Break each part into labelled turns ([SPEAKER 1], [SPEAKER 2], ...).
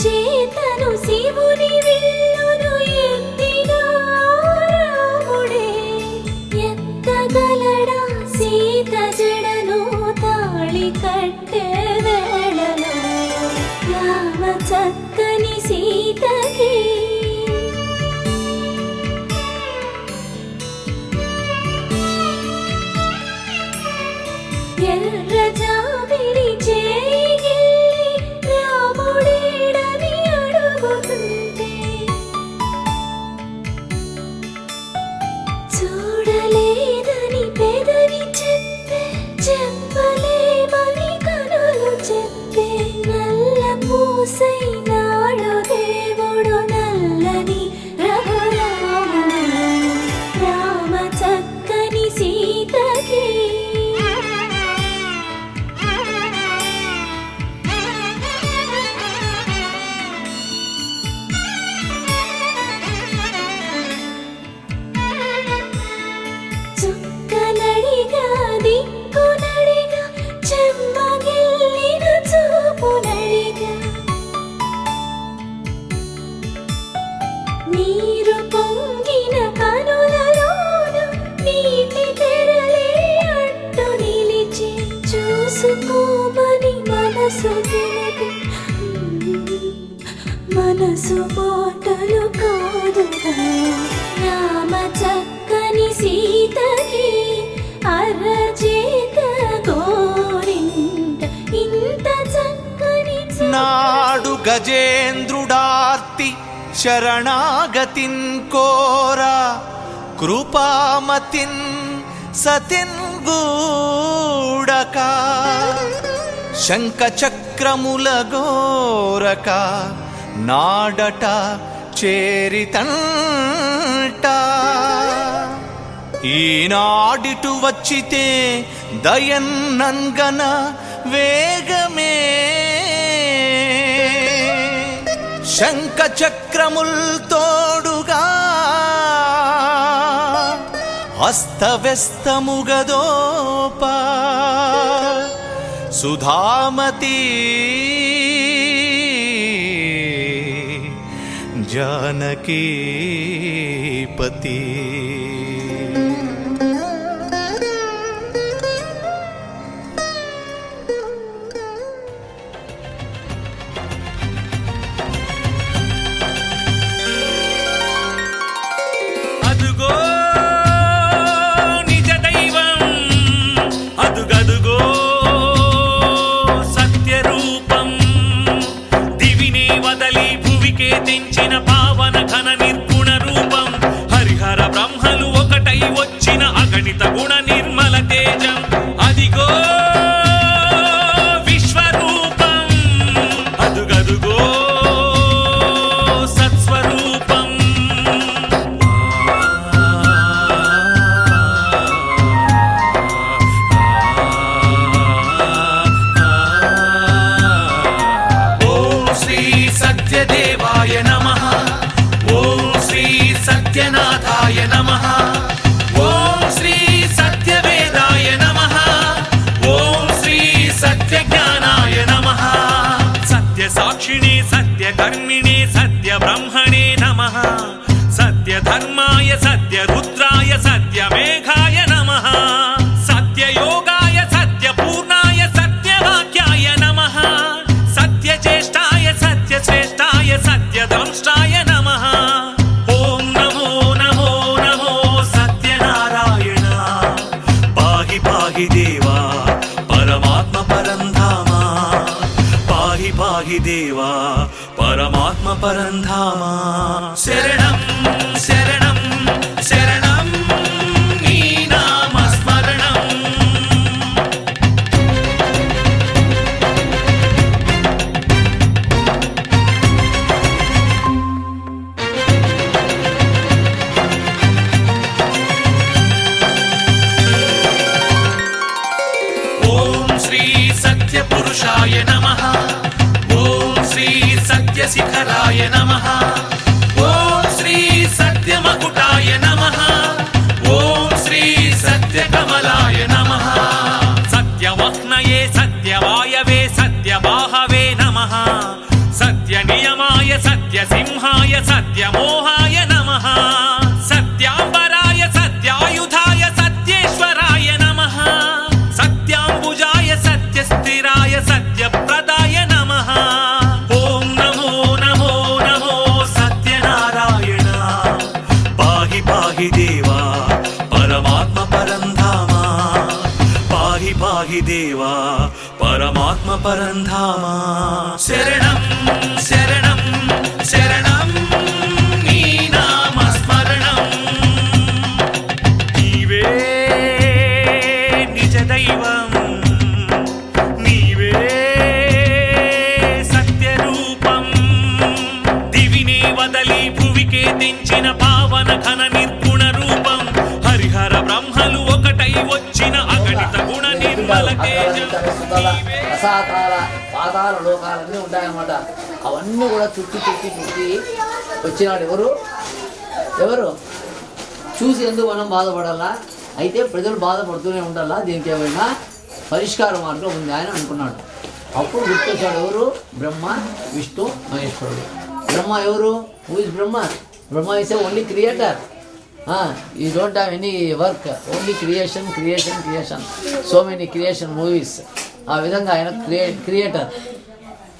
[SPEAKER 1] చేతను శివుని విల్లును ఎత్తిన రాముడే ఎత్తగలడా సీత జడను తాళి కట్టే వేళలో రామ చక్కని సీతకి ఎర్ర జాబిలి చేయి రాముడేడని అడుగుతుంటే చూడలేదని పెదవి చెప్పే చెప్పలేమని కనులు చెప్పే నల్ల పూసైనాడు దేవుడు నల్లని రఘురాముడు రామ చక్కని సీతకి చుక్కనడిగా దిక్కునడిగా చెమ్మగిల్లిన చూపునడిగా నీరు పొంగిన కనులలోన నీటి తెరలే అడ్డు నిలిచి చూసుకోమని మనసు తెలిపి మనసు మాటలు కాదుగా రామ చక్కని సీతకి అరచేత గోరింట ఇంత చక్కని
[SPEAKER 2] నాడు గజేంద్రుడార్తి శరణాగతిన్ కోరా కృపామతిన్ సతిన్ గూడక శంఖ చక్రముల గోరక నాడట చేరితంట ఈనాడిటు వచ్చితే దయన్నంగన వేగమే శంఖ చక్రముల్ తోడుగా అస్తవ్యస్తముగదోపా సుధామతి జానకీపతి
[SPEAKER 3] అదుగో నిజ దైవం అదుగదుగో సత్యరూపం దివినే వదలి భువికే తెంచిన పావన ఘన నిర్గుణ రూపం హరిహర బ్రహ్మలు ఒకటై వచ్చిన అగణిత గుణ నిర్మల తేజం అదిగో విశ్వరూపం అదుగదుగో సత్స్వరూపం ఓం శ్రీ సత్యదేవాయ నమః ఓం శ్రీ సత్యనాథాయ నమః ఓం శ్రీ సత్యవేదాయ నమః ఓం శ్రీ సత్యజ్ఞానాయ నమః సత్యసాక్షిణే సత్యకర్మిణే సత్యబ్రహ్మణే నమః సత్యధర్మాయ సత్యరుద్రాయ సత్యమేఘాయ నమః సత్యయోగాయ సత్యపూర్ణాయ సత్యవాక్యాయ నమః సత్యజ్యేష్ఠాయ సత్యశ్రేష్ఠాయ సత్యదంష్టాయ నమః ఓం నమో నమో నమో సత్యనారాయణ పాహి పాహి దేవా పరమాత్మ పరంధామ పాహి పాహి దేవా పరమాత్మ పరంధామ శరణం శరణం శరణం నీ నామస్మరణం ఓం శ్రీ సత్యపురుషాయ నమః ఓం శ్రీ సత్యశిఖరాయ నమః ఓం శ్రీ సత్యమకుటాయ నమః ఓం శ్రీ సత్యకమలాయ నమః సత్యవహ్నయే సత్యవాయవే సత్యబాహవే నమః సత్యనియమ పాహి దేవా పరమాత్మ పరంధామా శరణం శరణం శరణం నీ నామ స్మరణం నీవే నిజ దైవం నీవే సత్యరూపం దివినే వదలి భువికే తెంచిన పావన ఘన నిర్గుణ రూపం హరిహర బ్రహ్మలు ఒకటై వచ్చిన అగణిత గుణ నిర్మల తేజం
[SPEAKER 4] రసాతాల పాతాల లోకాలన్నీ ఉంటాయన్నమాట. అవన్నీ కూడా చుట్టి వచ్చినాడు. ఎవరు చూసి ఎందుకు మనం బాధపడాలా? అయితే ప్రజలు బాధపడుతూనే ఉండాలా, దీనికి ఏమైనా పరిష్కార మార్గం ఉంది ఆయన అనుకున్నాడు. అప్పుడు గుర్తొచ్చాడు ఎవరు? బ్రహ్మ విష్ణు మహేశ్వరుడు. బ్రహ్మ ఎవరు? Who is Brahma? Brahma is only creator. You don't have any work, only creation. So many creation movies. ఆ విధంగా ఆయన క్రియేటర్.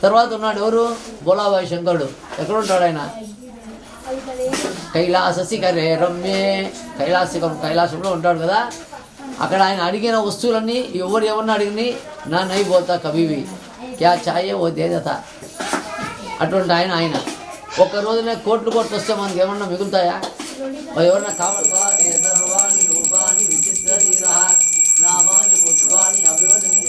[SPEAKER 4] తర్వాత ఉన్నాడు ఎవరు? బోలాబాయి శంకరుడు. ఎక్కడ ఉంటాడు ఆయన? కైలాస శిఖరే రమ్యే. కైలాసంలో ఉంటాడు కదా. అక్కడ ఆయన అడిగిన వస్తువులన్నీ ఎవరిని అడిగిని నా నై పోతా కవివి క్యా చాయే ఓ దేదత. అటువంటి ఆయన ఒక్క రోజునే కోట్లు వస్తే మనకి ఏమన్నా మిగులుతాయా? ఎవరన్నా కావాలా? రూపాన్ని విచిత్ర నామాని పుష్పాన్ని అభివదని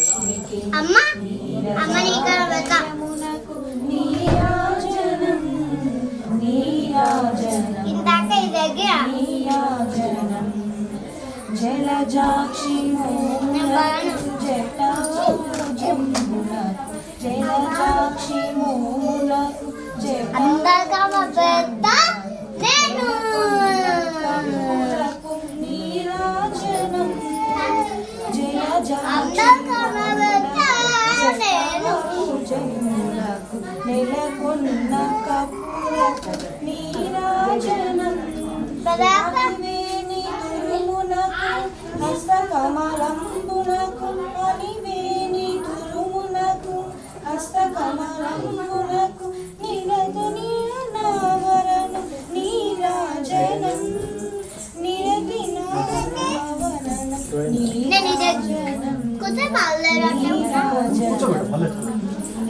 [SPEAKER 1] జలజాక్షి జలజాక్షి మోములకు నీరాజనం జయజాక్షి నెలకొన్న కపుర నీరాజనం హస్తకమలంబునకు అనివేని తురుమునకు హస్తకమలంబునకు నిరత నీరనావరణ నీరాజనం నిరతి నావరణ నీరాజనం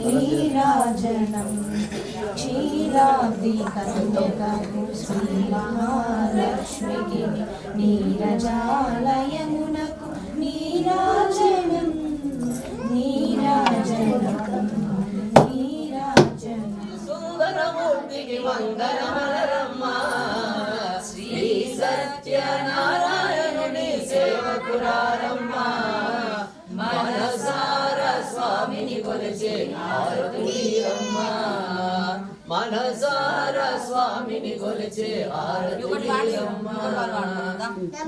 [SPEAKER 1] నీరాజనం క్షీరాబ్ది కన్యకకు శ్రీ మహాలక్ష్మికి నీరజాలయమునకు నీరాజనం
[SPEAKER 4] సుందరమూర్తికి మంగళమలరమ్మ శ్రీ సత్యనారాయణుని సేవకురారమ్మ మనసార స్వామిని కొలిచే ఆరతులీరమ్మ మనసార స్వామిని కొలిచే ఆరతులీరమ్మ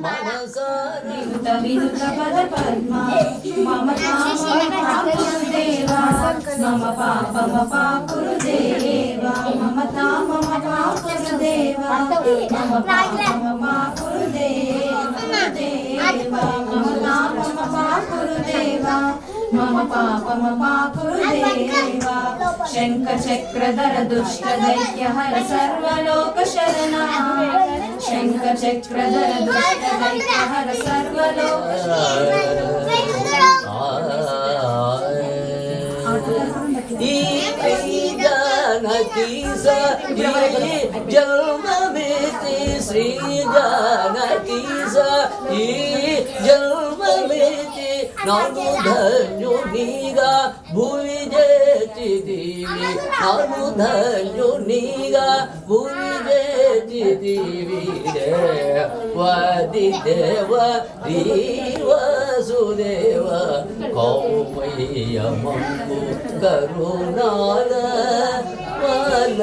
[SPEAKER 4] మనసార
[SPEAKER 1] వినుత పద పద్మ మమ దేవా మమ పాపమ పాపురు దేవా మమతా మమ పాపురు దేవా మమ పాపమ పాపురు దేవా మమతా మమ పాపురు దేవా మమ పాపమ పాపురు దేవా శంఖ చక్రధర దుష్ట దైత్య హర సర్వలోక శరణ శంఖ చక్రధర దుష్ట దైత్య హర సర్వలోక
[SPEAKER 4] ఈ జానకి జన్మవేతి శ్రీ జానకి ఈ జన్మవేతి నాను ధన్యునిగా భూమి చేతి దేవి నాను ధన్యునిగా భూమి చేతి దేవి దేవది దేవ వసుదేవ కౌమయ్యమంబు కరుణాల వల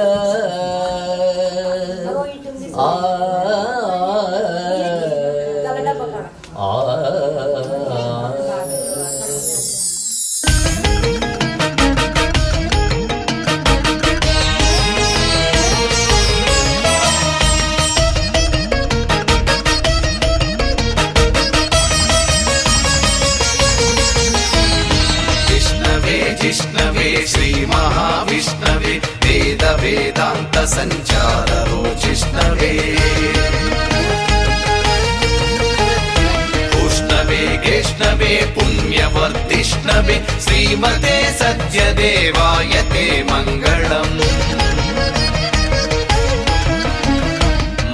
[SPEAKER 2] जिष्णवे श्री महाविष्णवे वेद वेदांत संचारो जिष्णवे उष्णवे वैष्णवे पुण्यवर्धिष्णवे श्रीमते सत्यदेवाय ते मङ्गलम्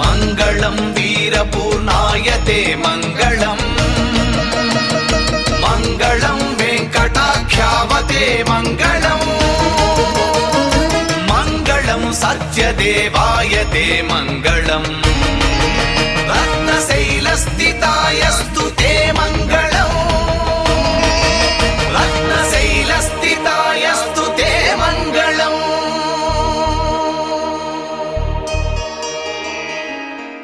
[SPEAKER 2] मङ्गलं वीरपूर्णाय ते मङ्गलम् मङ्गलं वेङ्कटाख्यावते मङ्गलम् मङ्गलं सत्यदेवाय ते मङ्गलम्